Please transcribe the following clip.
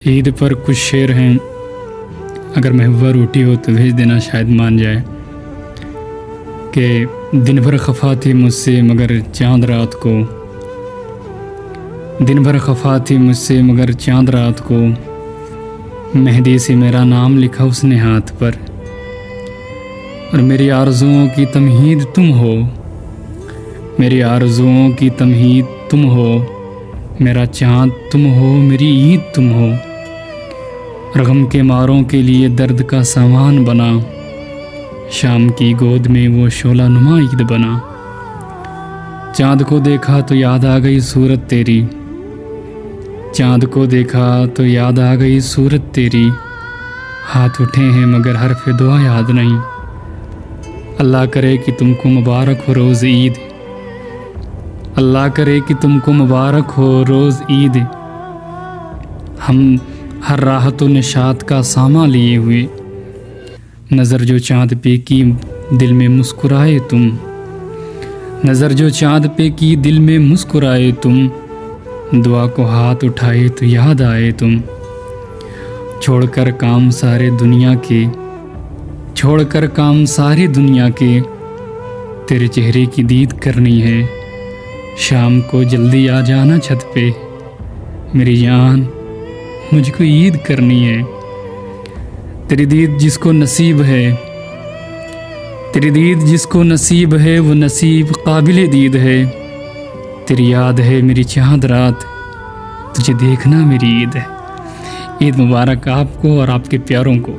ईद पर कुछ शेर हैं, अगर महबूबा रोटी हो तो भेज देना, शायद मान जाए। कि दिन भर खफा थी मुझसे मगर चाँद रात को, दिन भर खफा थी मुझसे मगर चाँद रात को, मेहंदी से मेरा नाम लिखा उसने हाथ पर। और मेरी आरज़ुओं की तमहीद तुम हो, मेरी आरज़ुओं की तमहीद तुम हो, मेरा चाँद तुम हो, मेरी ईद तुम हो। और गम के मारों के लिए दर्द का सामान बना, शाम की गोद में वो शोला नुमा ईद बना। चाँद को देखा तो याद आ गई सूरत तेरी, चाँद को देखा तो याद आ गई सूरत तेरी। हाथ उठे हैं मगर हर्फ दुआ याद नहीं, अल्लाह करे कि तुमको मुबारक हो रोज़ ईद, अल्लाह करे कि तुमको मुबारक हो रोज़ ईद। हम हर राहत व निशात का सामा लिए हुए, नज़र जो चाँद पे की दिल में मुस्कुराए तुम, नज़र जो चाँद पे की दिल में मुस्कुराए तुम। दुआ को हाथ उठाए तो याद आए तुम, छोड़कर काम सारे दुनिया के, छोड़कर काम सारी दुनिया के, तेरे चेहरे की दीद करनी है। शाम को जल्दी आ जाना छत पे, मेरी जान मुझको ईद करनी है। तेरी दीद जिसको नसीब है, तेरी दीद जिसको नसीब है, वो नसीब काबिल दीद है। तेरी याद है मेरी चाँद रात, तुझे देखना मेरी ईद है। ईद मुबारक आपको और आपके प्यारों को।